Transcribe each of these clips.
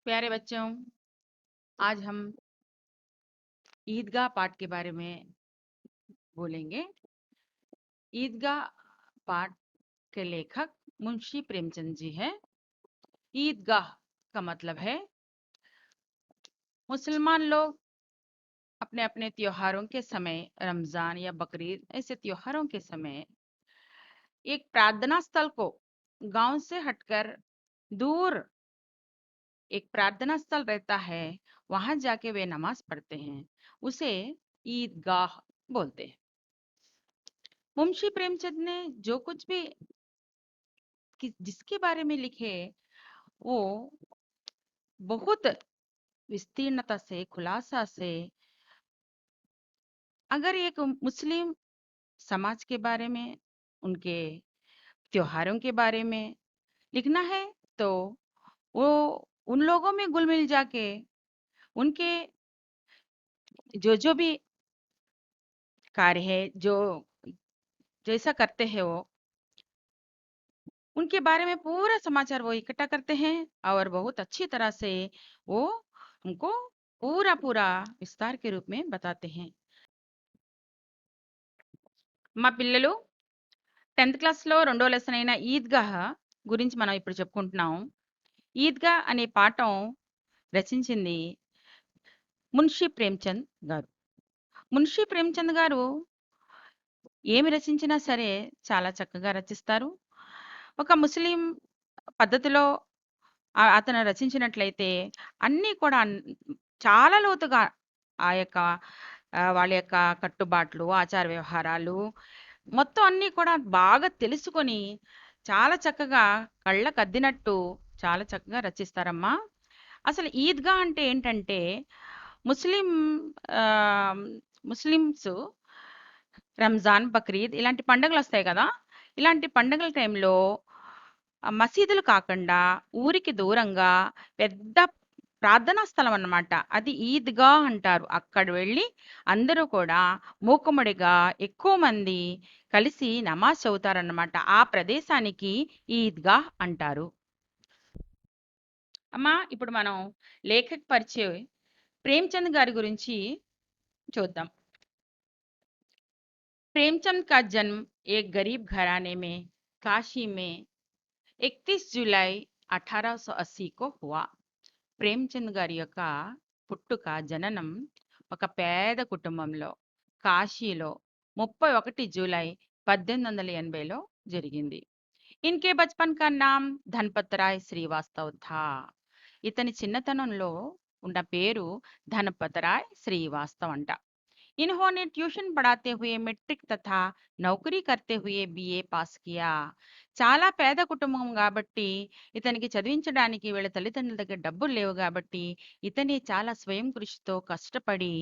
प्यारे बच्चों, आज हम ईदगाह पाठ के बारे में बोलेंगे। ईदगाह पाठ के लेखक मुंशी प्रेमचंद जी हैं। ईदगाह का मतलब है मुसलमान लोग अपने अपने त्योहारों के समय, रमजान या बकरीद ऐसे त्योहारों के समय एक प्रार्थना स्थल को गांव से हटकर दूर एक प्रार्थना स्थल रहता है, वहां जाके वे नमाज पढ़ते हैं। उसे ईदगाह बोलते हैं। मुंशी प्रेमचंद ने जो कुछ भी जिसके बारे में लिखे, वो बहुत विस्तीर्णता से, खुलासा से, अगर एक मुस्लिम समाज के बारे में, उनके त्योहारों के बारे में लिखना है, तो वो उन लोगों में घुल मिल जाके उनके जो जो भी कार्य है, जो जैसा करते हैं, वो उनके बारे में पूरा समाचार वो इकट्ठा करते हैं और बहुत अच्छी तरह से वो हमको पूरा पूरा विस्तार के रूप में बताते हैं। మా పిల్లలు 10th క్లాస్‌లో రెండో లెసన్ అయిన ఈద్‌గాహ్ గురించి మనం ఇప్పుడు చెప్పుకుంటున్నాం. ఈద్‌గాహ్ అనే పాఠం రచించింది మున్షీ ప్రేమ్‌చంద్ గారు. మున్షీ ప్రేమ్‌చంద్ గారు ఏమి రచించినా సరే చాలా చక్కగా రచిస్తారు. ఒక ముస్లిం పద్ధతిలో అతను రచించినట్లయితే అన్నీ కూడా చాలా లోతుగా ఆ యొక్క వాళ్ళ యొక్క కట్టుబాట్లు, ఆచార వ్యవహారాలు మొత్తం అన్నీ కూడా బాగా తెలుసుకొని చాలా చక్కగా కళ్ళకద్దినట్టు చాలా చక్కగా రచిస్తారమ్మా. అసలు ఈద్‌గా అంటే ఏంటంటే ముస్లిం ఆహ్, ముస్లిమ్స్ రంజాన్, బక్రీద్ ఇలాంటి పండుగలొస్తాయి కదా! ఇలాంటి పండుగల టైంలో మసీదులు కాకుండా ఊరికి దూరంగా పెద్ద ప్రార్థనా స్థలం అన్నమాట. అది ఈద్‌గా అంటారు. అక్కడ వెళ్లి అందరూ కూడా మూకుమ్మడిగా ఎక్కువ మంది కలిసి నమాజ్ చదువుతారన్నమాట. ఆ ప్రదేశానికి ఈద్‌గాహ్ అంటారు. అమ్మా, ఇప్పుడు మనం లేఖక్ పరిచయ్ ప్రేమ్‌చంద్ గారి గురించి చూద్దాం. प्रेमचंद का जन्म एक गरीब घराने में काशी में 31 जुलाई 1880 को हुआ. ప్రేమ్‌చంద్ గారి యొక్క పుట్టుక, జననం ఒక పేద కుటుంబంలో కాశీలో 31 జూలై 1880లో జరిగింది. ఇన్‌కే బచ్‌పన్ కా నామ్ ధన్‌పతరాయ్ శ్రీవాస్తవ్ థా. ఇతని చిన్నతనంలో ఉన్న పేరు ధనపతరాయ్ శ్రీవాస్తవ్ అంట. इन्होंने ट्यूशन पढ़ाते हुए మెట్రిక్ తథా నౌకరీ करते हुए बीए పాస్ किया. చాలా పేద కుటుంబం కాబట్టి ఇతనికి చదివించడానికి వీళ్ళ తల్లిదండ్రుల దగ్గర డబ్బులు లేవు కాబట్టి ఇతనే చాలా స్వయం కృషితో కష్టపడి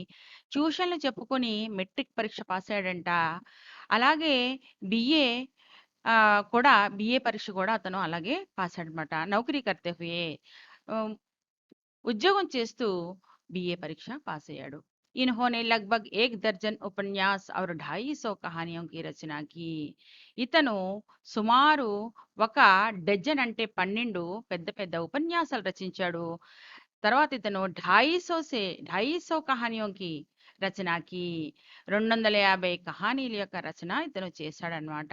ట్యూషన్లు చెప్పుకొని మెట్రిక్ పరీక్ష పాస్ అయ్యాడంట. అలాగే బిఏ కూడా బిఏ పరీక్ష కూడా అతను అలాగే పాస్ అయ్యాడనమాట. నౌకరీ కర్తే హుయే ఉద్యోగం చేస్తూ बीए परीक्षा पास అయ్యాడు. इन्होंने लगभग 1 दर्जन उपन्यास और 250 कहानियों की रचना की. ఇతను సుమారు ఒక డజన్ అంటే 12 పెద్ద పెద్ద ఉపన్యాసాలు రచించాడు. తర్వాత ఇతను 250 కహానియోं की రచనకి 250 కహానీల యొక్క రచన ఇతను చేశాడనమాట.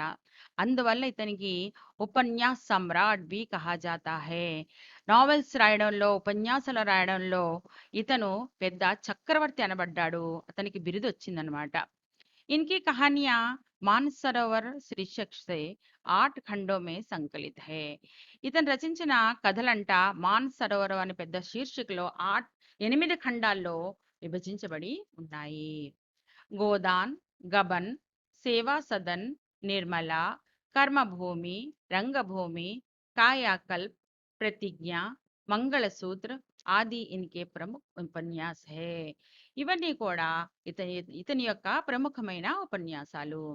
అందువల్ల ఇతనికి ఉపన్యాస్ సమ్రాట్ भी कहा जाता है. నావెల్స్ రాయడంలో, ఉపన్యాసాలు రాయడంలో ఇతను పెద్ద చక్రవర్తి అనబడ్డాడు. అతనికి బిరుదు వచ్చిందనమాట. इनकी कहानियां మానసరోవర్ శీర్షక్ సే 8 ఖండో మే సంకలిత్ హై. ఇతను రచించిన కథలంట మానసరోవర్ అనే పెద్ద శీర్షికలో 8 ఖండాల్లో విభజించబడి ఉన్నాయి. గోదాన్, గబన్, సేవా సదన్, నిర్మల, కర్మభూమి, రంగభూమి, కాయాకల్ప్, ప్రతిజ్ఞ, మంగళసూత్ర ఆది ఇన్కే ప్రముఖ ఉపన్యాస్ హై. ఇవన్నీ కూడా ఇతని ఇతని యొక్క ప్రముఖమైన ఉపన్యాసాలు.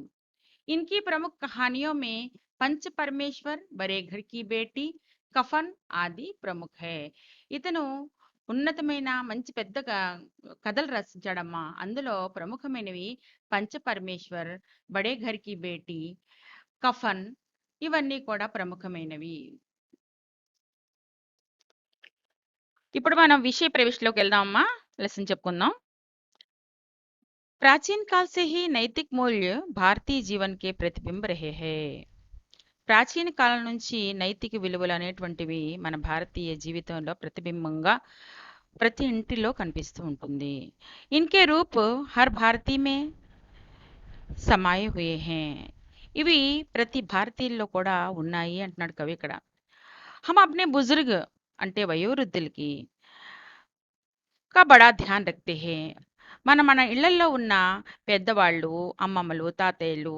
इनकी प्रमुख कहानियों में पंच परमेश्वर, बड़े घर की बेटी, కఫన్ ఆది ప్రముఖ హై. ఇతను ఉన్నతమైన మంచి పెద్ద కథలు రచించాడమ్మా. అందులో ప్రముఖమైనవి పంచ పరమేశ్వర్, బడే ఘర్ కి బేటీ, కఫన్ ఇవన్నీ కూడా ప్రముఖమైనవి. ఇప్పుడు మనం విషయ ప్రవిష్టలోకి వెళ్దామమ్మా. లెసన్ చెప్పుకుందాం. प्राचीन काल से ही नैतिक मूल्य भारतीय जीवन के प्रतिबिंब रहे हैं. ప్రాచీన కాలం నుంచి నైతిక విలువలు అనేటువంటివి మన భారతీయ జీవితంలో ప్రతిబింబంగా ప్రతి ఇంటిలో కనిపిస్తూ ఉంటుంది. ఇన్కే రూప్ హర్ భారతీ మే సమాయే హుయే హై. ఇవి ప్రతి భారతీయుల్లో కూడా ఉన్నాయి అంటున్నాడు కవి ఇక్కడ. హమ్ అప్నే బుజుర్గ్ అంటే వయోవృద్ధులకి కా బడా ధ్యాన్ రఖతే హై. మన ఇళ్లల్లో ఉన్న పెద్దవాళ్ళు, అమ్మమ్మలు, తాతయ్యలు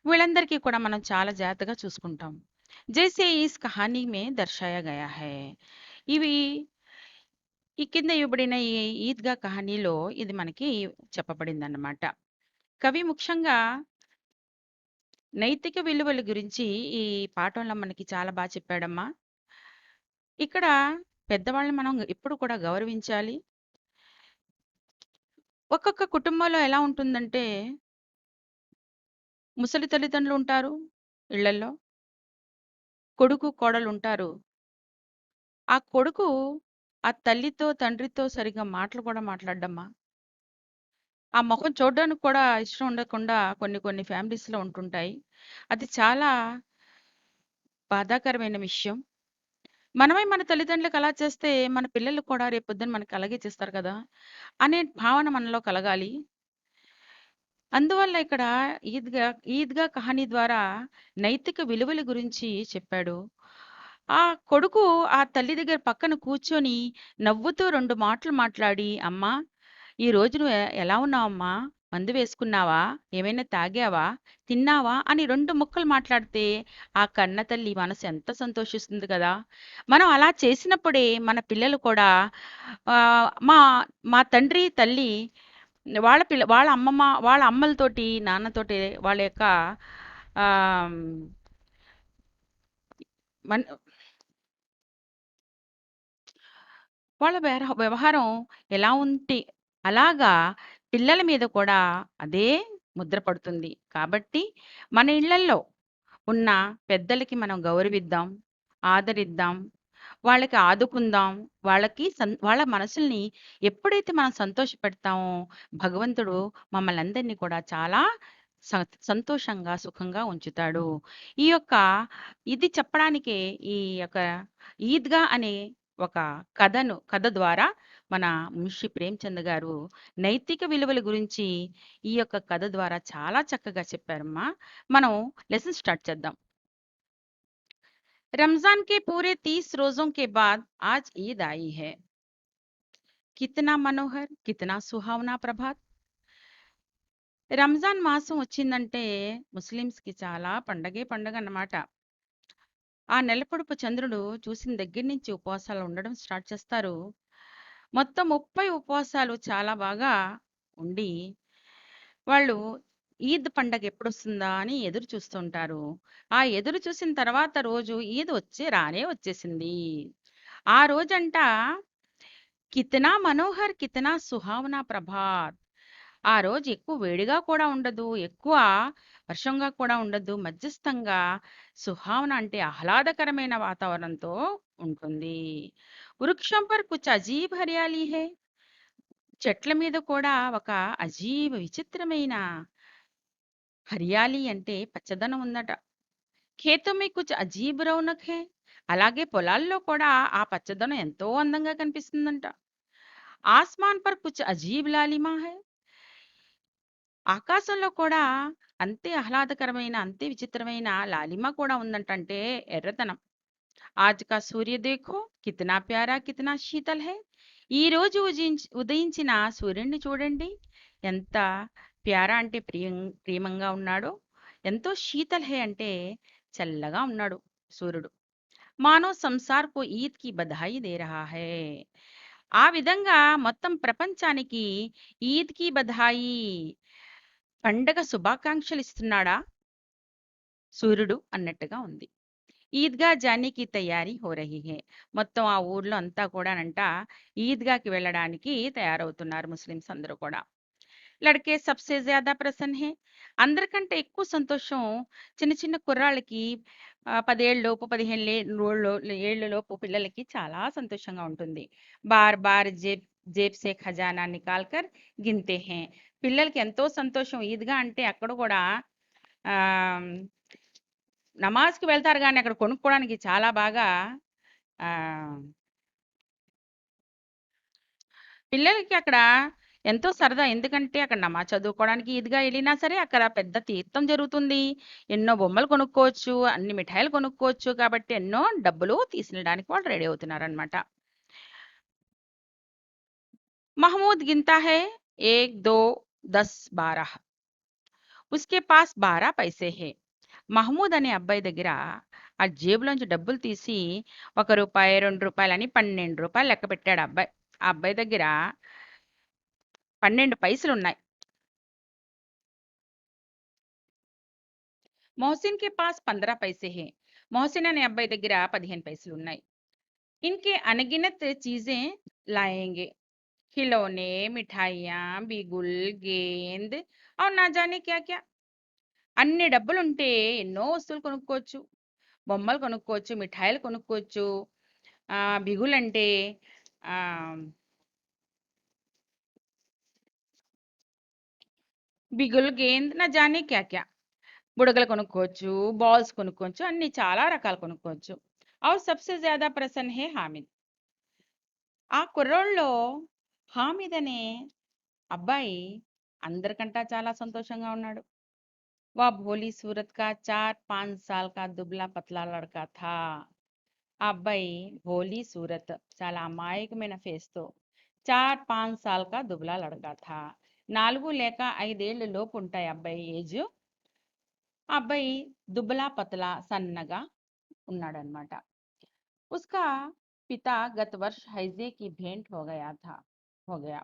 వీళ్ళందరికీ కూడా మనం చాలా జాగ్రత్తగా చూసుకుంటాం. జైసే ఈస్ కహానీ మే దర్శాయా గయా హై. ఇవి ఈ కింద ఇవ్వబడిన ఈ ఈద్‌గా కహానీలో ఇది మనకి చెప్పబడిందన్నమాట. కవి ముఖ్యంగా నైతిక విలువల గురించి ఈ పాఠంలో మనకి చాలా చెప్పాడమ్మా. ఇక్కడ పెద్దవాళ్ళని మనం ఎప్పుడు కూడా గౌరవించాలి. ఒక్కొక్క కుటుంబంలో ఎలా ఉంటుందంటే ముసలి తల్లిదండ్రులు ఉంటారు ఇళ్లల్లో. కొడుకు, కోడలుంటారు. ఆ కొడుకు ఆ తల్లితో, తండ్రితో సరిగ్గా మాటలు కూడా మాట్లాడడమ్మా. ఆ మొఖం చూడడానికి కూడా ఇష్టం ఉండకుండా కొన్ని కొన్ని ఫ్యామిలీస్‌లో ఉంటుంటాయి. అది చాలా బాధాకరమైన విషయం. మనమే మన తల్లిదండ్రులకు అలా చేస్తే మన పిల్లలు కూడా రేపొద్దున మనకి అలాగే చేస్తారు కదా! అనే భావన మనలో కలగాలి. అందువల్ల ఇక్కడ ఈద్‌గా కహానీ ద్వారా నైతిక విలువల గురించి చెప్పాడు. ఆ కొడుకు ఆ తల్లి దగ్గర పక్కన కూర్చొని నవ్వుతూ 2 మాటలు మాట్లాడి, "అమ్మా! ఈరోజు నువ్వు ఎలా ఉన్నావమ్మా? మందు వేసుకున్నావా? ఏమైనా తాగావా? తిన్నావా?" అని 2 ముక్కలు మాట్లాడితే ఆ కన్న తల్లి మనసు ఎంత సంతోషిస్తుంది కదా! మనం అలా చేసినప్పుడే మన పిల్లలు కూడా మా మా తండ్రి, తల్లి వాళ్ళ అమ్మమ్మ వాళ్ళ అమ్మలతోటి, నాన్నతోటి వాళ్ళ యొక్క ఆహ్, మన్ వాళ్ళ వ్యవహారం ఎలా ఉంటే అలాగా పిల్లల మీద కూడా అదే ముద్ర పడుతుంది. కాబట్టి మన ఇళ్లల్లో ఉన్న పెద్దలకి మనం గౌరవిద్దాం, ఆదరిద్దాం, వాళ్ళకి ఆదుకుందాం. వాళ్ళ మనసుల్ని ఎప్పుడైతే మనం సంతోషపెడతామో భగవంతుడు మమ్మల్ని అందరినీ కూడా చాలా స సంతోషంగా, సుఖంగా ఉంచుతాడు. ఈ యొక్క ఇది చెప్పడానికే ఈ యొక్క ఈద్‌గా అనే ఒక కథ ద్వారా మన మున్షి ప్రేమ్‌చంద్ గారు నైతిక విలువల గురించి ఈ యొక్క కథ ద్వారా చాలా చక్కగా చెప్పారమ్మా. మనం లెసన్ స్టార్ట్ చేద్దాం. रमजान के पूरे 30 रोजों के बाद आज ईद आई है. कितना मनोहर, कितना सुहावना ప్రభాత్. రంజాన్ మాసం వచ్చిందంటే ముస్లిమ్స్‌కి చాలా పండగే పండగ అన్నమాట. ఆ నెలపొడుపు చంద్రుడు చూసిన దగ్గర నుంచి ఉపవాసాలు ఉండడం స్టార్ట్ చేస్తారు. మొత్తం 30 ఉపవాసాలు చాలా బాగా ఉండి, వాళ్ళు ఈద్ పండగ ఎప్పుడొస్తుందా అని ఎదురు చూస్తుంటారు. ఆ ఎదురు చూసిన తర్వాత రోజు ఈద్ రానే వచ్చేసింది. ఆ రోజంట కితనా మనోహర్, కితనా సుహావనా ప్రభాత్. ఆ రోజు ఎక్కువ వేడిగా కూడా ఉండదు. ఎక్కువ వర్షంగా కూడా ఉండదు. మధ్యస్థంగా సుహావన అంటే ఆహ్లాదకరమైన వాతావరణంతో ఉంటుంది. వృక్షం పర్ కుచ్ అజీబ్ హరియాలీ హై. చెట్ల మీద కూడా ఒక అజీబ్ విచిత్రమైన హరియాలీ అంటే పచ్చదనం ఉందట. ఖేతో మే కుచ్ అజీబ్ రౌనక్ హై. అలాగే పొలాల్లో కూడా ఆ పచ్చదనం ఎంతో అందంగా కనిపిస్తుందంట. ఆస్మాన్ పర్ కుచ్ అజీబ్ లాలిమా హై. ఆకాశంలో కూడా అంతే ఆహ్లాదకరమైన, అంతే విచిత్రమైన లాలిమ కూడా ఉందంట. అంటే ఎర్రతనం. ఆజ్ కా సూర్య దేఖో కితనా ప్యారా, కితనా శీతల్ హై. ఈరోజు ఉదయించిన సూర్యుడిని చూడండి. ఎంత ప్యారా అంటే ప్రియమంగా ఉన్నాడో, ఎంతో శీతల్ హై అంటే చల్లగా ఉన్నాడు సూర్యుడు. మానో సంసార్ కో ఈద్ కి బధాయి దే రహా హై. ఆ విధంగా మొత్తం ప్రపంచానికి ఈద్ కి బధాయి పండగ శుభాకాంక్షలు ఇస్తున్నాడా సూర్యుడు అన్నట్టుగా ఉంది. ఈద్‌గా జానీకి తయారీ హో రహీ హై. మొత్తం ఆ ఊర్లో అంతా కూడానంట ఈద్‌గాకి వెళ్ళడానికి తయారవుతున్నారు ముస్లిమ్స్ అందరూ కూడా. లड़के सबसे ज़्यादा प्रसन्न है. అందరికంటే ఎక్కువ సంతోషం చిన్న చిన్న కుర్రాళ్ళకి 10 ఏళ్లలోపు, 15 ఏళ్లలోపు పిల్లలకి చాలా సంతోషంగా ఉంటుంది. బార్ బార్ జేబ్ సే ఖజానా నికాల్ కర్ గిన్తే హై. పిల్లలకి ఎంతో సంతోషం. ఈద్‌గా అంటే అక్కడ కూడా ఆహ్, నమాజ్‌కి వెళ్తారు గానీ అక్కడ కొనుక్కోవడానికి చాలా బాగా ఆహ్, పిల్లలకి అక్కడ ఎంతో సరదా. ఎందుకంటే అక్కడ నమాజ్ చదువుకోవడానికి ఈద్‌గా ఎళ్ళినా సరే అక్కడ పెద్ద తీర్థం జరుగుతుంది. ఎన్నో బొమ్మలు కొనుక్కోవచ్చు, అన్ని మిఠాయిలు కొనుక్కోవచ్చు. కాబట్టి ఎన్నో డబ్బులు తీసుకెళ్ళడానికి వాళ్ళు రెడీ అవుతున్నారనమాట. महमूद गिनता है 1, 2, 10, 12. उसके पास 12 पैसे है. మహమూద్ అనే అబ్బాయి దగ్గర ఆ జేబులోంచి డబ్బులు తీసి రూ. 1, రూ. 2 అని రూ. 12 లెక్క పెట్టాడు ఆ అబ్బాయి. ఆ అబ్బాయి దగ్గర 12 పైసలున్నాయి. मोहसिन के पास 15 पैसे हैं. मोहसिन అనే అబ్బాయి దగ్గర 15 పైసలున్నాయి. इनके अनगिनत चीजें लाएंगे. खिलौने, मिठाइयाँ, बिगुल, गेंद और ना जाने क्या क्या. అన్ని డబ్బులుంటే ఎన్నో వస్తువులు కొనుక్కోవచ్చు. బొమ్మలు కొనుక్కోవచ్చు, మిఠాయిలు కొనుక్కోవచ్చు. బిగులంటే ఆహ్, బిగులు, గేంద్ నా జానే క్యా క్యా. బుడగలు కొనుక్కోవచ్చు, బాల్స్ కొనుక్కోవచ్చు. అన్ని చాలా రకాలు కొనుక్కోవచ్చు. और सबसे ज़्यादा प्रसन्न है हामिद. ఆ కుర్రోళ్ళలో హామిద్ అనే అబ్బాయి అందరికంటా చాలా సంతోషంగా ఉన్నాడు. వా భోలీ సూరత్ కా 4, 5 साल का दुबला पतला लड़का था. ఆ అబ్బాయి భోలీ సూరత్ చాలా అమాయకమైన ఫేస్‌తో 4, 5 साल का दुबला लड़का था. 4 లేక 5 ఏళ్ల లోపు ఉంటాయి అబ్బాయి ఏజ్. ఆ అబ్బాయి దుబలా పతలా సన్నగా ఉన్నాడనమాట. उसका पिता गत वर्ष हैजे की भेंट हो गया.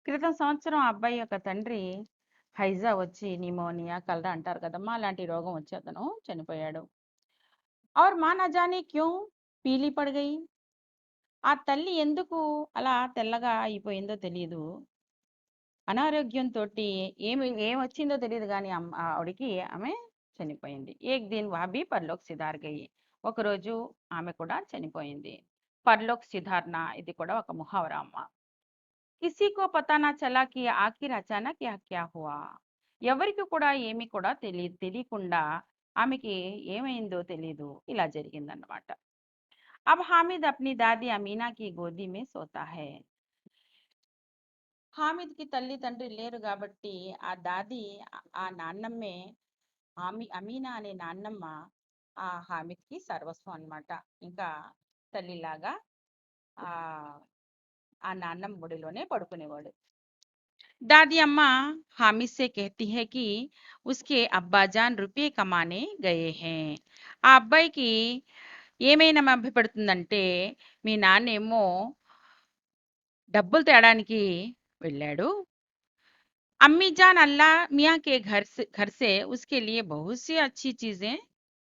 క్రితం సంవత్సరం ఆ అబ్బాయి యొక్క తండ్రి హైజా వచ్చి నిమోనియా, కలరా అంటారు కదమ్మా! అలాంటి రోగం వచ్చి అతను చనిపోయాడు. और माँ न जाने क्यों पीली पड़ गई. ఆ తల్లి ఎందుకు అలా తెల్లగా అయిపోయిందో తెలీదు. అనారోగ్యంతోటి ఏమొచ్చిందో తెలీదు గానీ ఆవిడకి ఆమె చనిపోయింది. ఏక్ దిన్ వహ్ భీ పరలోక్ సిధార్ గయి. ఒకరోజు ఆమె కూడా చనిపోయింది. పరలోక్ సిధార్న ఇది కూడా ఒక ముహావరా అమ్మ. కిసీ కో పతా నా చలా కి ఆఖిర్ అచానక్ యహ్ క్యా హువా. ఎవరికి కూడా ఏమీ కూడా తెలియకుండా ఆమెకి ఏమైందో తెలీదు. ఇలా జరిగిందన్నమాట. अब हामिद अपनी दादी अमीना की गोदी में सोता है. హామిద్‌కి తల్లి, తండ్రి లేరు గాబట్టి, ఆ దాది ఆ నాన్నమ్మే అమీనా అనే నాన్నమ్మ హామిద్‌కి సర్వస్వం అన్నమాట. ఇంకా తల్లిలాగా ఆహ్, ఆ నాన్నమ్మ ఒడిలోనే పడుకునేవాడు. दादी अम्मा हामिद से कहती है कि उसके అబ్బాజాన్ రూపాయి కమానే గయే హై. ఆ అబ్బాయికి ఏమైనా మభ్యపెడుతుందంటే, మీ నాన్నేమో డబ్బులు తేడానికి వెళ్ళాడు. अम्मी जान अल्लाह मियाँ के घर से उसके लिए बहुत सी अच्छी चीजें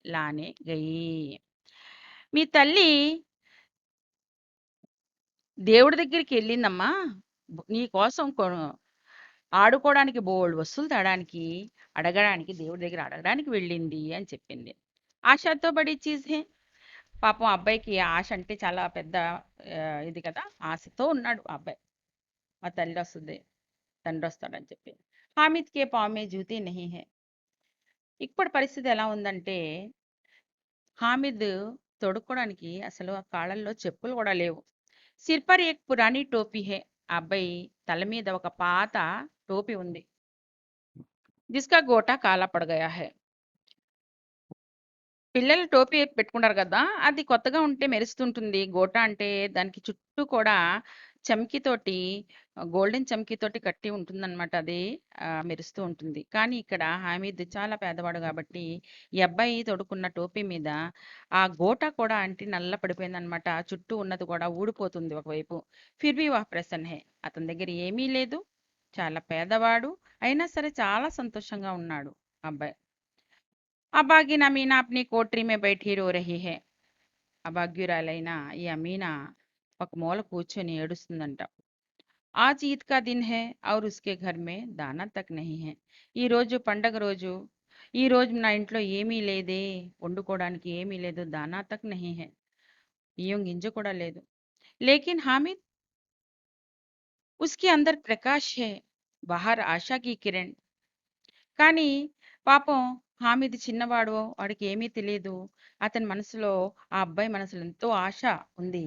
लाने गई. మీ తల్లి దేవుడి దగ్గరికి వెళ్ళిందమ్మా. నీ కోసం ఆడుకోవడానికి బోల్డ్ వస్తువులు తేడానికి అడగడానికి దేవుడి దగ్గర అడగడానికి వెళ్ళింది అని చెప్పింది. ఆశతో బడి చీజ్ హే. పాపం అబ్బాయికి ఆశ అంటే చాలా పెద్ద ఇది కదా. ఆశతో ఉన్నాడు ఆ అబ్బాయి. మా తల్లి వస్తుంది, తండ్రి వస్తాడని చెప్పి. హామిద్ కే పావ్ మే జూతే నహీ హై. ఇప్పుడు పరిస్థితి ఎలా ఉందంటే హామిద్ తొడుక్కోవడానికి అసలు ఆ కాళ్ళల్లో చెప్పులు కూడా లేవు. సిర్ పర్ ఏక్ పురానీ టోపీ హై. ఆ అబ్బాయి తల మీద ఒక పాత టోపీ ఉంది. జిస్కా గోటా కాలా పడ గయా హై. పిల్లలు టోపీ పెట్టుకుంటారు కదా! అది కొత్తగా ఉంటే మెరుస్తుంటుంది. గోటా అంటే దానికి చుట్టూ కూడా చమ్కీతోటి గోల్డెన్ చమ్కీతోటి కట్టి ఉంటుందనమాట. అది మెరుస్తూ ఉంటుంది. కానీ ఇక్కడ హామీద్ చాలా పేదవాడు గాబట్టి, ఈ అబ్బాయి తొడుక్కున్న టోపీ మీద ఆ గోటా కూడా అంటి నల్ల పడిపోయిందనమాట. చుట్టూ ఉన్నది కూడా ఊడిపోతుంది ఒకవైపు. ఫిర్ భీ వహ్ ప్రసన్న హై. అతని దగ్గర ఏమీ లేదు. చాలా పేదవాడు. అయినా సరే చాలా సంతోషంగా ఉన్నాడు ఆ అబ్బాయి. అబాగిన మీనా అప్ని కోట్రీ మే బైఠీ రో రహీ హై. అభాగ్యురాలైన ఈ అమీనా ఒక మూల కూర్చొని ఏడుస్తుందంట. आज ईद का दिन है और उसके घर में దానా తక్ नहीं है ఈ రోజు పండగ రోజు ఈ రోజు నా ఇంట్లో ఏమీ లేదే వండుకోవడానికి ఏమీ లేదు దానా తక్ नहीं है బియ్యం గింజ కూడా లేదు लेकिन हामिद उसके अंदर प्रकाश है बाहर आशा की किरण కానీ పాపం హామీద్ చిన్నవాడు వాడికి ఏమీ తెలియదు అతని మనసులో ఆ అబ్బాయి మనసులో ఎంతో ఆశ ఉంది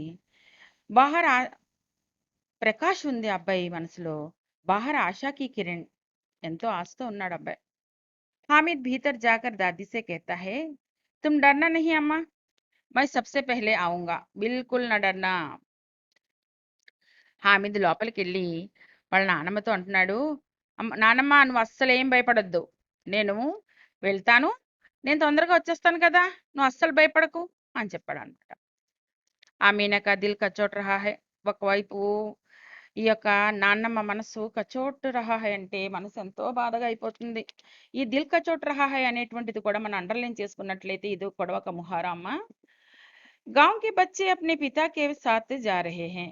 బాహర్ ప్రకాష్ ఉంది ఆ అబ్బాయి మనసులో బాహర్ ఆశాకి కిరణ్ ఎంతో ఆశతో ఉన్నాడు అబ్బాయి हामिद भीतर जाकर दादी से कहता है तुम डरना नहीं अम्मा मैं सबसे पहले आऊंगा बिल्कुल न डरना హామిద్ లోపలికెళ్ళి వాళ్ళ నానమ్మతో అంటున్నాడు నానమ్మ నువ్వు అస్సలు ఏం భయపడొద్దు నేను వెళ్తాను నేను తొందరగా వచ్చేస్తాను కదా నువ్వు అస్సలు భయపడకు అని చెప్పాడు అనమాట ఆమెన కా దిల్ కచోట్ రహా హై ఒకవైపు ఈ యొక్క నాన్నమ్మ మనసు కచోట్ రహా హై అంటే మనసు ఎంతో బాధగా అయిపోతుంది ఈ దిల్ కచోట్ రహా హై అనేటువంటిది కూడా మనం అండర్లైన్ చేసుకున్నట్లయితే ఇది కూడా ఒక ముహారమ్మ गांव के बच्चे अपने पिता के साथ जा रहे हैं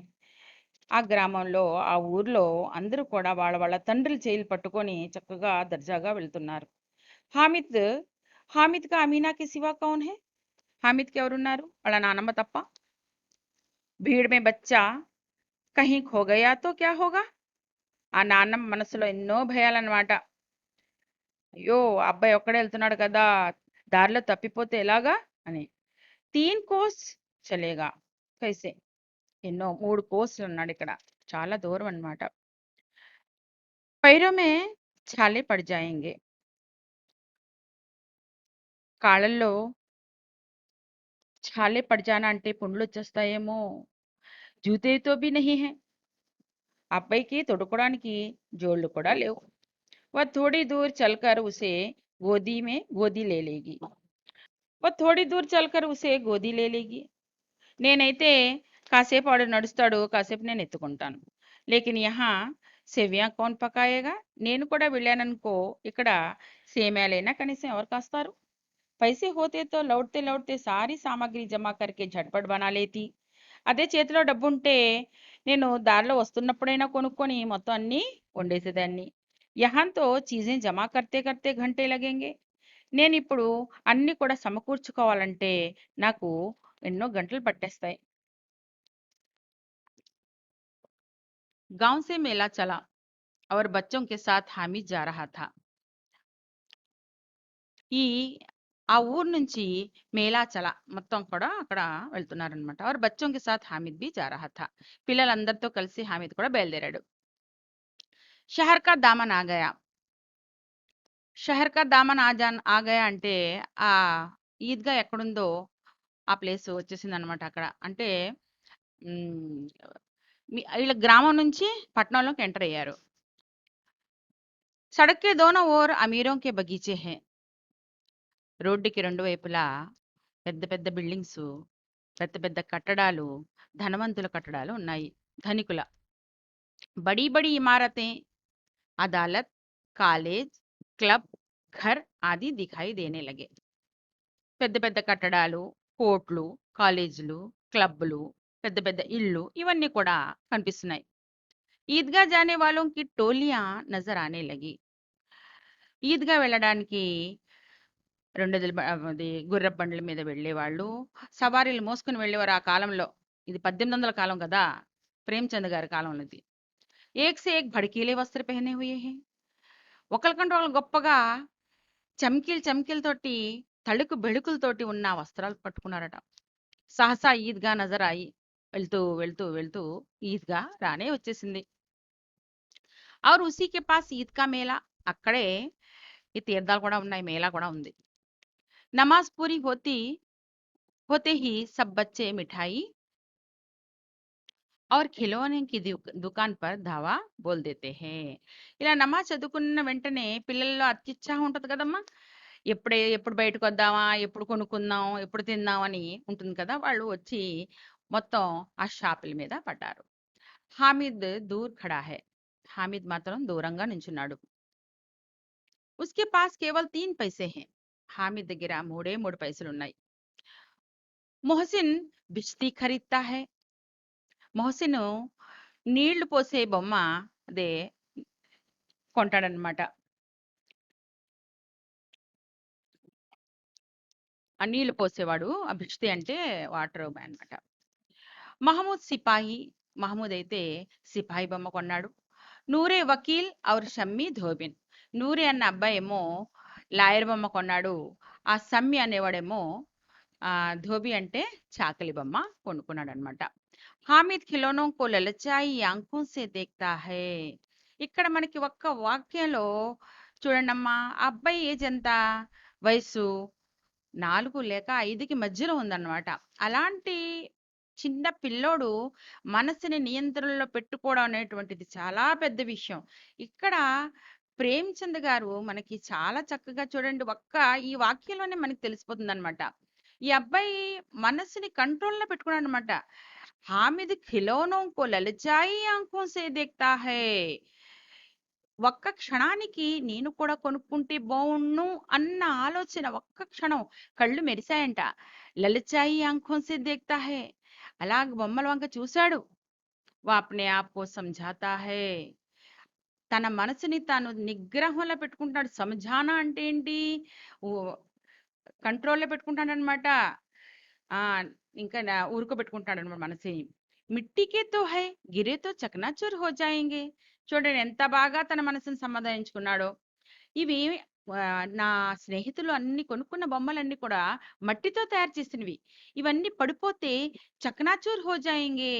ఆ గ్రామంలో ఆ ఊర్లో అందరూ కూడా వాళ్ళ వాళ్ళ తండ్రుల చేయిలు పట్టుకొని చక్కగా దర్జాగా వెళ్తున్నారు హామిద్ హామిద్ కా అమీనాకి సివా కౌన్ హే హామిద్కి ఎవరున్నారు వాళ్ళ నానమ్మ తప్ప భీడ్ మే బచ్చా కहीं ఖో గయా తో క్యా హోగా ఆ నాన్నమ్మ మనసులో ఎన్నో భయాలన్నమాట అయ్యో ఆ అబ్బాయి ఒక్కడే వెళ్తున్నాడు కదా దారిలో తప్పిపోతే ఎలాగా అని తీన్ కోస్ చలేగా కైసే ఎన్నో 3 కోస్‌లు అన్నాడు ఇక్కడ. చాలా దూరం అన్నమాట. पैरों में छाले पड़ जाएंगे కాళ్ళల్లో छाले पड़ जाना అంటే పుండ్లొచ్చేస్తాయేమో జూతే తో భీ నహీ హై అబ్బాయికి తొడుక్కోడానికి జోళ్ళు కూడా లేవు वह थोड़ी दूर चलकर उसे गोदी ले लेगी वह थोड़ी दूर चलकर उसे गोदी ले लेगी నేనైతే కాసేపు వాడు నడుస్తాడు కాసేపు నేను ఎత్తుకుంటాను లేకిన్ యహా సేవియా కౌన్ పకాయేగా నేను కూడా వెళ్ళాననుకో ఇక్కడ సేమ్యాలైనా కనీసం ఎవరు కాస్తారు पैसे होते तो लौटते लौटते सारी सामग्री जमा करके झटपट बना लेती అదే చేతిలో డబ్బు ఉంటే నేను దారిలో వస్తున్నప్పుడైనా కొనుక్కొని మొత్తం అన్నీ వండేసేదాన్ని యహాంతో చీజే జమా కర్తే కర్తే ఘంటే లగేంగే నేను ఇప్పుడు అన్ని కూడా సమకూర్చుకోవాలంటే నాకు ఎన్నో గంటలు పట్టేస్తాయి गांव से मेला चला और बच्चों के साथ हामिद जा रहा था ఈ ఆ ఊరు నుంచి మేలాచల మొత్తం కూడా అక్కడ వెళ్తున్నారనమాట और बच्चों के साथ हामिद भी जा रहा था పిల్లలందరితో కలిసి హామిద్ కూడా బయలుదేరాడు शहर का दामन आ गया షహర్ కా దామన్ ఆ గయా అంటే ఆ ఈద్గా ఎక్కడుందో ఆ ప్లేస్ వచ్చేసిందనమాట అక్కడ అంటే ఉమ్, వీళ్ళ గ్రామం నుంచి పట్టణంలోకి ఎంటర్ అయ్యారు సడక్ కే దోనో ఓర్ అమీరోं के बगीचे हैं రోడ్డుకి రెండు వైపులా పెద్ద పెద్ద బిల్డింగ్స్ పెద్ద పెద్ద కట్టడాలు ధనవంతుల కట్టడాలు ఉన్నాయి ధనికుల బड़ी बड़ी इमारतें अदालत कॉलेज क्लब घर आदि दिखाई देने लगे పెద్ద పెద్ద కట్టడాలు కోర్టులు కాలేజీలు క్లబ్లు పెద్ద పెద్ద ఇళ్ళు ఇవన్నీ కూడా కనిపిస్తున్నాయి ఈద్గా జానే వాలోं की टोलियां नजर आने लगी ఈద్గా వెళ్ళడానికి అది గుర్రపు బండ్ల మీద వెళ్ళేవాళ్ళు సవారీలు మోసుకుని వెళ్ళేవారు ఆ కాలంలో ఇది 1800 కాలం కదా ప్రేమచంద్ గారి కాలంలో ఇది ఏక్ సే ఏక్ భड़कीले వస్త్ర పహనే హుయే హై ఒకరికంటే వాళ్ళు గొప్పగా చమ్కీలతోటి తళుకు బెళుకులతోటి ఉన్న వస్త్రాలు పట్టుకున్నారట సహసా ఈద్గా నజర్ ఆయి వెళ్తూ వెళ్తూ వెళ్తూ ఈద్గా రానే వచ్చేసింది और उसी के पास ईद का मेला అక్కడే ఈ తీర్థాలు కూడా ఉన్నాయి మేళా కూడా ఉంది नमाज पूरी होते ही सब बच्चे मिठाई और खिलौने की दुकान पर धावा बोल देते हैं ఇలా నమాజ్ చదువుకున్న వెంటనే పిల్లల్లో అత్యుత్సాహం ఉంటది కదమ్మా ఎప్పుడు బయటకు వద్దామా ఎప్పుడు కొనుక్కుందాం ఎప్పుడు తిందాం అని ఉంటుంది కదా వాళ్ళు వచ్చి మొత్తం ఆ షాపుల మీద పడ్డారు హామిద్ దూర్ ఖడా హై హామిద్ మాత్రం దూరంగా నించున్నాడు उसके पास केवल 3 पैसे हैं హామిద్ దగ్గర మూడే 3 పైసలు ఉన్నాయి మొహసిన్ బిజ్తీ ఖరీద్తా హై మొహసిన్ నీళ్లు పోసే బొమ్మ అదే కొంటాడనమాట. ఆ నీళ్లు పోసేవాడు. ఆ భిష్టి అంటే వాటర్ అన్నమాట. మహమూద్ సిపాయి మహమూద్ అయితే సిపాయి బొమ్మ కొన్నాడు. నూరే వకీల్ ఔర్ షమ్మి ధోబిన్. నూరి అన్న అబ్బాయేమో లాయర్ బొమ్మ కొన్నాడు. ఆ సమ్మి అనేవాడేమో ధోబి అంటే చాకలి బొమ్మ కొనుక్కున్నాడనమాట. హామిద్ ఖిలోనో కో లలచాయి ఆంఖోं से देखता है. ఇక్కడ మనకి ఒక్క వాక్యంలో చూడండమ్మా, ఆ అబ్బాయి ఏజ్ ఎంత? వయసు 4 లేక 5కి మధ్యలో ఉందన్నమాట. అలాంటి చిన్న పిల్లోడు మనసుని నియంత్రణలో పెట్టుకోవడం అనేటువంటిది చాలా పెద్ద విషయం. ఇక్కడ ప్రేమ్‌చంద్ గారు మనకి చాలా చక్కగా చూడండి, ఒక్క ఈ వాక్యంలోనే మనకి తెలిసిపోతుందన్నమాట. ఈ అబ్బాయి మనసుని కంట్రోల్‌లో పెట్టుకున్నాడన్నమాట. హామిద్ ఖిలోనోं को ललचाई आँखों से देखता है. ఒక్క క్షణానికి నేను కూడా కొనుక్కుంటే బావుండును అన్న ఆలోచన ఒక్క క్షణం కళ్ళు మెరిసాయంట. లలచాయి ఆంఖోं से देखता है. అలాగ బొమ్మల వంక చూశాడు. वो अपने आप को समझाता है. తన మనసుని తాను నిగ్రహంలో పెట్టుకుంటాడు. సమఝానా అంటే ఏంటి? ఓ కంట్రోల్‌లో పెట్టుకుంటాడనమాట. ఆ! ఇంకా ఊరుకోబెట్టుకుంటాడనమాట మనసుని. మిట్టీ కే తో హై, గిరే తో చకనాచూర్ హో జాయేంగే. చూడండి ఎంత బాగా తన మనసుని సమాధానించుకున్నాడో. ఇవి నా స్నేహితులు అన్ని కొనుక్కున్న బొమ్మలన్నీ కూడా మట్టితో తయారు చేసినవి. ఇవన్నీ పడిపోతే చకనాచూర్ హో జాయేంగే.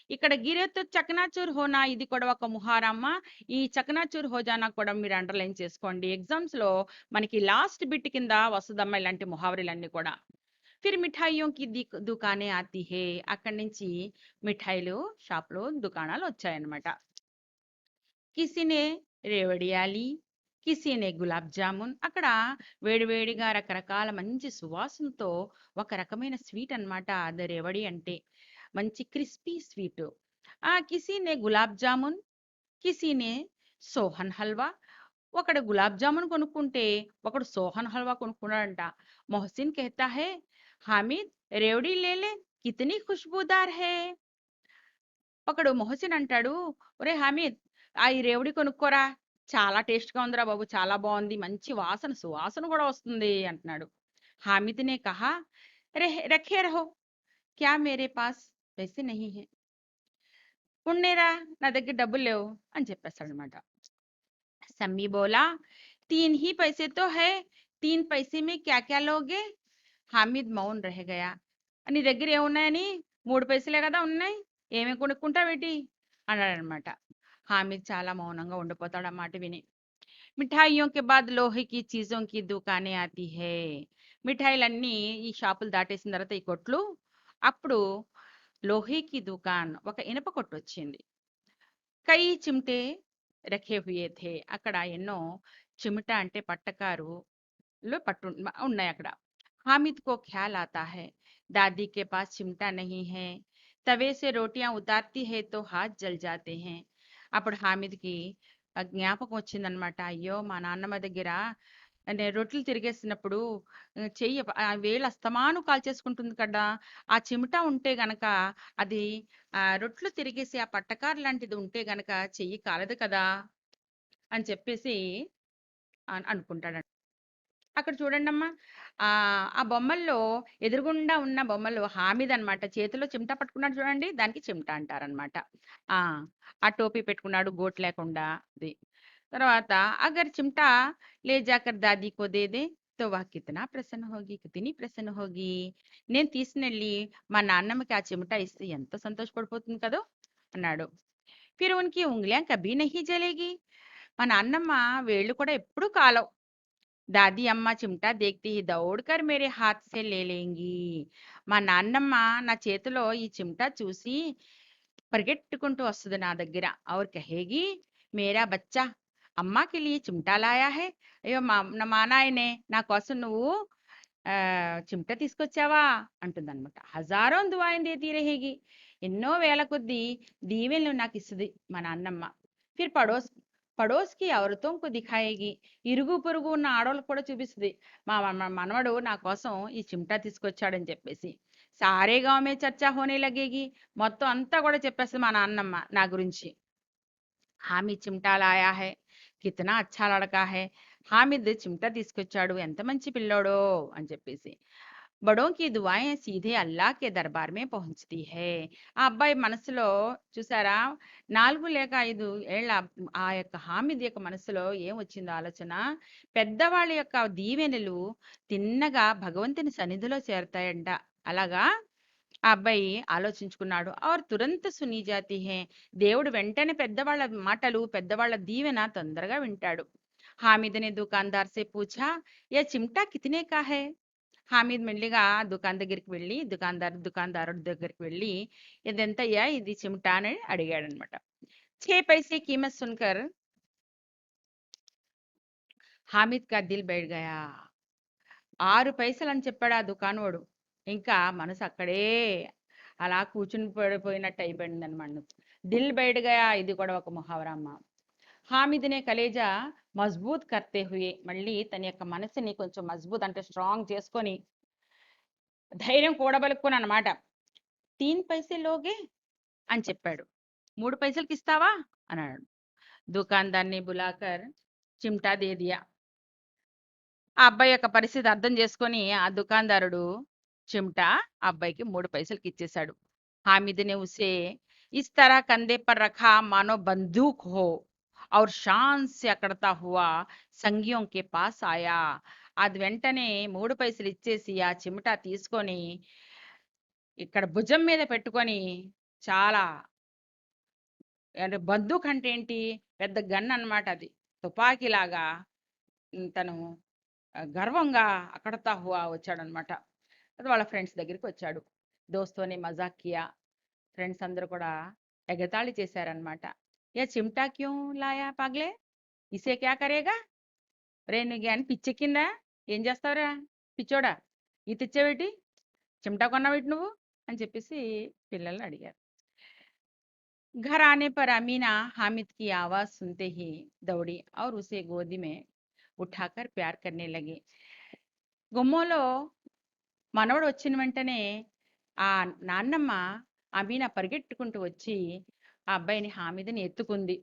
ఇక్కడ గిరేతో చకనాచూర్ హోనా ఇది కూడా ఒక ముహారమ్మ. ఈ చకనాచూర్ హో జానా కూడా మీరు అండర్‌లైన్ చేసుకోండి. ఎగ్జామ్స్‌లో మనకి లాస్ట్ బిట్ కింద వస్తదమ్మా ఇలాంటి ముహావరీలన్నీ కూడా. ఫిర్ మిఠాయియోं की దుకానే ఆతీ హై. అక్కడి నుంచి మిఠాయిలు షాప్‌లో దుకాణాలు వచ్చాయన్నమాట. కిసినే రేవడియాలి, కిసినే గులాబ్ జామున్. అక్కడ వేడివేడిగా రకరకాల మంచి సువాసనతో ఒక రకమైన స్వీట్ అన్నమాట. అది రేవడి అంటే మంచి క్రిస్పీ స్వీట్. కిసినే గులాబ్ జామున్, కిసినే సోహన్ హల్వా. ఒకడు గులాబ్ జామున్ కొనుక్కుంటే ఒకడు సోహన్ హల్వా కొనుక్కున్నాడంట. మొహసిన్ कहता है हामिद रेवड़ी ले ले कितनी खुशबूदार है. ఒకడు మొహసిన్ అంటాడు, ఒరే హమీద్ ఈ రేవడి కొనుక్కోరా, చాలా టేస్ట్ గా ఉందిరా బాబు, చాలా బాగుంది, మంచి వాసన సువాసన కూడా వస్తుంది అంటున్నాడు. హామిద్ నే కహా రఖే రహో, క్యా మేరే పాస్ पैसे नहीं है. ఉన్నేరా, నా దగ్గర డబ్బులు లేవు అని చెప్పేస్తాడు అనమాట. సమ్మీ బోలా, तीन ही पैसे तो है, 3 पैसे में क्या क्या लोगे. హామిద్ మౌన్ రహ గయా. నీ దగ్గర ఏమున్నాయని, 3 పైసలే కదా ఉన్నాయి, ఏమేమి కొనుక్కుంటావేటి అన్నాడనమాట. హామిద్ చాలా మౌనంగా ఉండిపోతాడు ఆ మాట విని. మిఠాయియోं के बाद लोहे की चीजों की दुकानें आती है. మిఠాయిలన్నీ ఈ షాపులు దాటేసిన తర్వాత ఈ కొట్లు, అప్పుడు లోహేకి దుకాన్ ఒక ఇనప కొట్టు వచ్చింది. కై చిమ్టే రఖే హుయే థే. అక్కడ ఎన్నో చిమిట అంటే పట్టకారు పట్టు ఉన్నాయి అక్కడ. हामिद को ख्याल आता है दादी के पास चिमटा नहीं है, तवे से रोटियां उतारती है तो हाथ जल जाते हैं. అప్పుడు హామిద్కి జ్ఞాపకం వచ్చిందనమాట. అయ్యో మా నాన్నమ్మ దగ్గర రొట్టెలు తిరిగేసినప్పుడు చెయ్యి వేలు అస్తమాను కాల్చేసుకుంటుంది కదా, ఆ చిమట ఉంటే గనక అది రొట్టెలు తిరిగేసి ఆ పట్టకారు లాంటిది ఉంటే గనక చెయ్యి కాలదు కదా అని చెప్పేసి అనుకుంటాడు. అక్కడ చూడండమ్మా, ఆ బొమ్మల్లో ఎదురుగుండా ఉన్న బొమ్మలు హామీద్ అనమాట. చేతిలో చిమటా పట్టుకున్నాడు చూడండి, దానికి చిమటా అంటారనమాట. ఆ ఆ టోపీ పెట్టుకున్నాడు గోట్ లేకుండా అది. తర్వాత అగర్ చిమటా లే జాకర్ దాదీ కో దే దే తో వా కితనా ప్రసన్న హోగి, కితనీ ప్రసన్న హోగి. నేను తీసుకెళ్ళి మా నాన్నమ్మకి ఆ చిమటా ఇస్తే ఎంత సంతోషపడిపోతుంది కదో అన్నాడు. ఫిర్ ఉన్కి ఉంగ్లియాం కభీ నహీ జలేగి. మా నాన్నమ్మ వేళ్ళు కూడా ఎప్పుడూ కాలవు. दादी अम्मा चिमटा देखते ही दौड़कर मेरे हाथ से ले लेंगी. మా నాన్నమ్మ నా చేతిలో ఈ చిమటా చూసి పరిగెట్టుకుంటూ వస్తుంది నా దగ్గర. और कहेगी मेरा बच्चा अम्मा के लिए चिमटा लाया है. అయ్యో మా నాయనే నా కోసం నువ్వు చిమట తీసుకొచ్చావా అంటుందన్నమాట. హజారోं दुआएं देती रहेगी. ఎన్నో వేల కొద్దీ దీవెనలు నాకు ఇస్తుంది మా నాన్నమ్మ. ఫిర్ పడోస్కి ఔరతోంకు దిఖాయేగి. ఇరుగు పొరుగు ఉన్న ఆడవాళ్ళకు కూడా చూపిస్తుంది, మా మనవడు నా కోసం ఈ చిమటా తీసుకొచ్చాడని చెప్పేసి. సారే గాँव में చర్చా హోనే लगेगी మొత్తం అంతా కూడా చెప్పేస్తుంది మా నాన్నమ్మ నా గురించి. హామిద్ చిమ్టా లాయా హై, కితనా అచ్చా లడకా హై, హామిద్ చిమ్టా తీసుకొచ్చాడు, ఎంత మంచి పిల్లోడో అని చెప్పేసి. బడోं की दुआएं सीधे अल्लाह के दरबार में पहुंचती है. ఆ అబ్బాయి మనసులో చూసారా, 4 లేక 5 ఏళ్ల ఆ యొక్క హామిద్ యొక్క మనసులో ఏం వచ్చిందో ఆలోచన, పెద్దవాళ్ళ యొక్క దీవెనలు తిన్నగా భగవంతుని సన్నిధిలో చేరతాయంట. అలాగా ఆ అబ్బాయి ఆలోచించుకున్నాడు. और तुरंत सुनी जाती है, దేవుడు వెంటనే పెద్దవాళ్ళ మాటలు, పెద్దవాళ్ళ దీవెన తొందరగా వింటాడు. हामिद ने दुकानदार से पूछा, यह चिमटा कितने का है? హామీద్ మెల్లిగా దుకాణం దగ్గరికి వెళ్ళి దుకాణదారుడి దగ్గరికి వెళ్ళి ఇదెంతయ్యా ఇది చిమ్టా అని అడిగాడనమాట. 6 पैसे कीमत सुनकर हामिद का दिल बैठ गया. 6 పైసలు అని చెప్పాడు ఆ దుకాణోడు. ఇంకా మనసు అక్కడే అలా కూర్చుని పడిపోయినట్టు అయిపోయింది అనమాట. దిల్ బయట గయా, ఇది కూడా ఒక ముహావరా అమ్మ. హామిద్నే కలేజా మజ్బూత్ కర్తే హుయే, మళ్ళీ తన యొక్క మనసుని కొంచెం మజ్బూత్ అంటే స్ట్రాంగ్ చేసుకొని ధైర్యం కూడబలుక్కుని అనమాట. 3 पैसे లోగే అని చెప్పాడు. 3 పైసలకి ఇస్తావా అన్నాడు. దుకాణదార్ని బులాకర్ చిమ్టా దే దియా. ఆ అబ్బాయి యొక్క పరిస్థితి అర్థం చేసుకొని ఆ దుకాణదారుడు చిమ్టా ఆ అబ్బాయికి 3 పైసలకి ఇచ్చేశాడు. हामिद ने उसे इस तरह कंधे पर रखा मानो बंदूक हो और शान से अकड़ता हुआ संगियों के पास आया. అది వెంటనే 3 పైసలు ఇచ్చేసి ఆ చిమటా తీసుకొని ఇక్కడ భుజం మీద పెట్టుకొని చాలా అంటే బందూక్ అంటే ఏంటి, పెద్ద గన్ అన్నమాట అది, తుపాకీలాగా తను గర్వంగా అకడతా హువా వచ్చాడనమాట. అది వాళ్ళ ఫ్రెండ్స్ దగ్గరికి వచ్చాడు. దోస్తోని మజాక్ కియా, ఫ్రెండ్స్ అందరూ కూడా ఎగతాళి చేశారనమాట. ఏ చిమ్టా క్యూ లాయా పగలే, ఇసే క్యా కరేగా, రే నీకు అని పిచ్చెక్కిందా, ఏం చేస్తావురా పిచ్చోడా, ఈ తెచ్చావేటి, చిమ్టా కొన్నావేటి నువ్వు అని చెప్పేసి పిల్లల్ని అడిగారు. घर आने पर अमीना हामिद की आवाज सुनते ही दौड़ी और उसे गोदी में उठाकर प्यार करने लगी. గుమ్మలో మనవడు వచ్చిన వెంటనే ఆ నాన్నమ్మ అమీనా పరిగెట్టుకుంటూ వచ్చి ఆ అబ్బాయిని హామిదని ఎత్తుకుంది.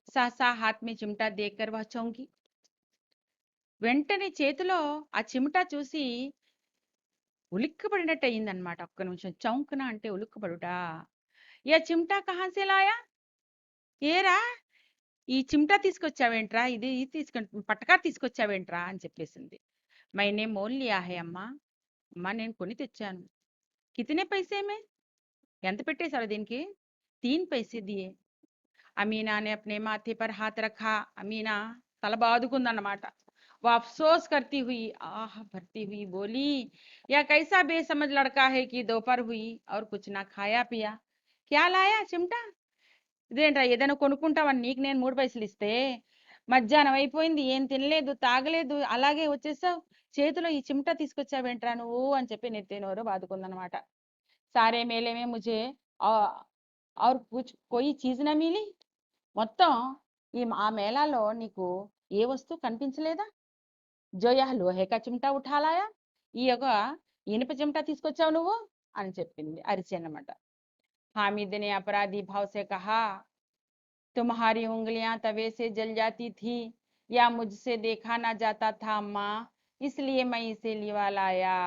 సాసా హాత్ మే చిమ్టా దేకర్ వహ్ చౌంకి, వెంటనే చేతిలో ఆ చిమటా చూసి ఉలిక్కిపడినట్టు అయిందనమాట. ఒక్క నిమిషం, చౌంకున అంటే ఉలిక్కిపడుట. ఏ చిమటా కహాసే లాయా, ఏరా ఈ చిమటా తీసుకొచ్చావేంట్రా, ఇది పట్టకార తీసుకొచ్చావేంట్రా అని చెప్పేసింది. మైనే మోల్ లియా హై అమ్మా, అమ్మా నేను కొని తెచ్చాను. కితనే పైసే మే, ఎంత పెట్టేశారు దీనికి, 3 पैसे दिए. अमीना ने अपने माथे पर हाथ रखा. अमीना तల బాదుకుందన్నమాట. वो अफसोस करती हुई आह भरती हुई बोली, या कैसा बेसमझ लड़का है कि दोपहर हुई और कुछ ना खाया पिया, क्या लाया चिमटा, ఇదేంట్రా ఏదైనా కొనుక్కుంటావని నీకు నేను 3 పైసలు ఇస్తే మధ్యాహ్నం అయిపోయింది, ఏం తినలేదు తాగలేదు, అలాగే వచ్చేసావు, చేతిలో ఈ చిమటా తీసుకొచ్చావేంట్రా నువ్వు అని చెప్పి నెత్తేనోరు బాదుకుందనమాట. సారే మేలే మే ముझे और कुछ कोई चीज ना मिली, మొత్తం ఆ మేళాలో నీకు ఏ వస్తువు కనిపించలేదా, జో యహ్ లోహే కా చిమటా ఉఠాలాయా, ఈ యొక్క ఇనుప చిమటా తీసుకొచ్చావు నువ్వు అని చెప్పింది, అరిచి అన్నమాట. हामिद ने अपराधी भाव से कहा, तुम्हारी उंगलियां तवे से जल जाती थी या मुझसे देखा ना जाता था अम्मा, इसलिए मैं इसे लिवा लाया.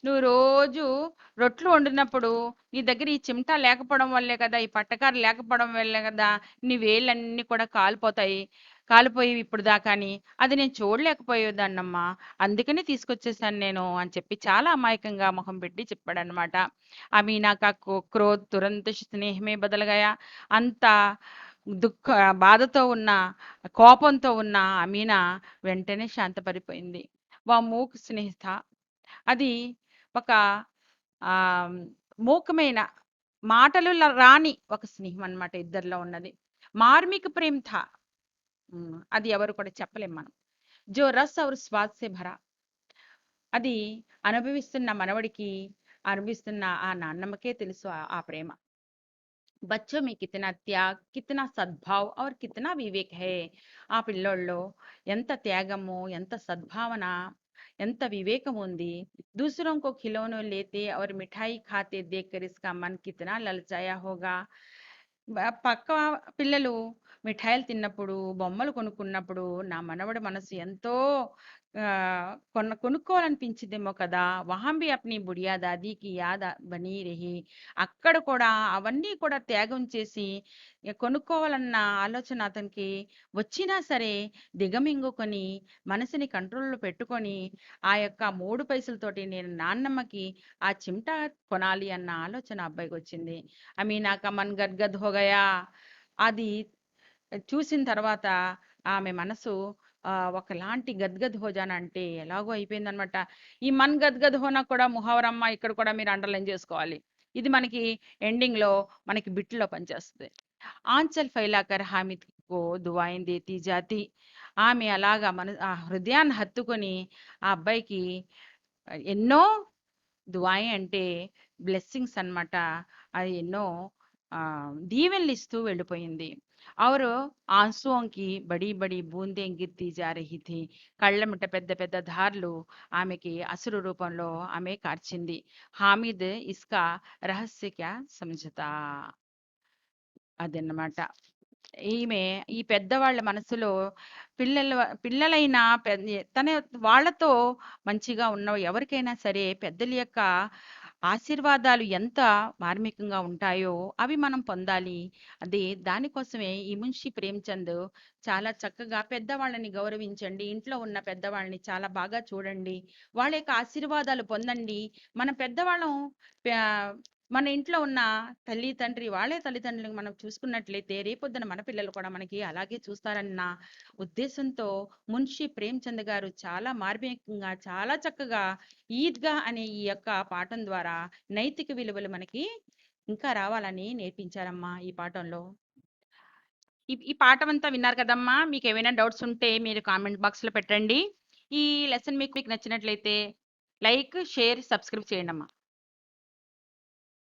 నువ్వు రోజు రొట్లు వండినప్పుడు నీ దగ్గర ఈ చిమటా లేకపోవడం వల్లే కదా, ఈ పట్టకారు లేకపోవడం వల్లే కదా నీ వేళ్ళన్నీ కూడా కాలిపోయి ఇప్పుడు దాకాని, అది నేను చూడలేకపోయేదాన్నమ్మా, అందుకనే తీసుకొచ్చేసాను నేను అని చెప్పి చాలా అమాయకంగా మొహం పెట్టి చెప్పాడనమాట. అమీనా కా క్రోధ్ తురంత స్నేహమే బదలగాయా, అంత దుఃఖ బాధతో ఉన్న కోపంతో ఉన్న అమీనా వెంటనే శాంతపడిపోయింది. వా మూక్ స్నేహిత, అది ఒక ఆ మూకమైన మాటలు రాని ఒక స్నేహం అన్నమాట ఇద్దరిలో ఉన్నది. మార్మిక ప్రేమ థా, అది ఎవరు కూడా చెప్పలేం మనం. జో రస్ ఔర్ స్వాద్ సే భరా, అది అనుభవిస్తున్న మనవడికి అనుభవిస్తున్న ఆ నాన్నమ్మకే తెలుసు ఆ ప్రేమ. బచ్చో మీ కితనా త్యాగ్, కితనా సద్భావ్ ఔర్ కితనా వివేక్ హై, ఆ పిల్లోళ్ళలో ఎంత త్యాగము, ఎంత సద్భావన, ఎంత వివేకం ఉంది. दूसरों को खिलौने लेते और मिठाई खाते देखकर इसका मन कितना ललचाया होगा. పక్క పిల్లలు మిఠాయిలు తిన్నప్పుడు, బొమ్మలు కొనుక్కున్నప్పుడు నా మనవడి మనసు ఎంతో కొనుక్కోవాలనిపించిద్దేమో కదా! వహాం భీ అప్నీ బుढ़िया దాదీ కి యాద్ బనీ రహీ. అక్కడ కూడా అవన్నీ కూడా త్యాగం చేసి కొనుక్కోవాలన్న ఆలోచన అతనికి వచ్చినా సరే దిగమింగుకొని, మనసుని కంట్రోల్‌లో పెట్టుకొని, ఆ యొక్క 3 పైసలతోటి నేను నాన్నమ్మకి ఆ చిమ్టా కొనాలి అన్న ఆలోచన ఆ అబ్బాయికొచ్చింది. అమీనా కా మన్ గద్‌గద్ హో గయా. అది చూసిన తర్వాత ఆమె మనసు ఒకలాంటి గద్‌గద్ హో జానా అంటే ఎలాగో అయిపోయిందనమాట. ఈ మన్ గద్‌గద్ హోనా కూడా ముహావరమ్మ ఇక్కడ కూడా మీరు అండర్‌లైన్ చేసుకోవాలి. ఇది మనకి ఎండింగ్‌లో మనకి బిట్‌లో పనిచేస్తది. ఆంచల్ ఫైలాకర్ హామిద్‌కో దుఆయిన్ దేతి జాతి. ఆమె అలాగా ఆ హృదయాన్ని హత్తుకొని ఆ అబ్బాయికి ఎన్నో దుఆయి అంటే బ్లెస్సింగ్స్ అన్నమాట. అది ఎన్నో దీవెనలిస్తూ వెళ్ళిపోయింది. और आंसुओं की बड़ी-बड़ी बूंदें గిర్తీ జా రహీ థీ. కళ్ళెమ్మట పెద్ద పెద్ద ధారలు ఆమెకి అసురు రూపంలో ఆమె కార్చింది. హామిద్ ఇస్కా రహస్య క్యా సమझता. అదన్నమాట. ఈమె ఈ పెద్దవాళ్ళ మనసులో పిల్లలైనా తన వాళ్ళతో మంచిగా ఉన్న ఎవరికైనా సరే పెద్దల యొక్క ఆశీర్వాదాలు ఎంత మార్మికంగా ఉంటాయో అవి మనం పొందాలి. దానికోసమే ఈ మున్షి ప్రేమ్‌చంద్ చాలా చక్కగా పెద్దవాళ్ళని గౌరవించండి. ఇంట్లో ఉన్న పెద్దవాళ్ళని చాలా బాగా చూడండి. వాళ్ళ యొక్క ఆశీర్వాదాలు పొందండి. మన పెద్దవాళ్ళం ప మన ఇంట్లో ఉన్న తల్లి, తండ్రి వాళ్ళే తల్లిదండ్రులను మనం చూసుకున్నట్లయితే రేపొద్దున మన పిల్లలు కూడా మనకి అలాగే చూస్తారన్న ఉద్దేశంతో మున్షి ప్రేమ్‌చంద్ గారు చాలా మార్మికంగా, చాలా చక్కగా ఈద్‌గా అనే ఈ యొక్క పాఠం ద్వారా నైతిక విలువలు మనకి ఇంకా రావాలని నేర్పించారమ్మా ఈ పాఠంలో. ఈ పాఠం అంతా విన్నారు కదమ్మా! మీకేమైనా డౌట్స్ ఉంటే మీరు కామెంట్ బాక్స్‌లో పెట్టండి. ఈ లెసన్ మీకు నచ్చినట్లయితే లైక్, షేర్, సబ్స్క్రైబ్ చేయండమ్మా.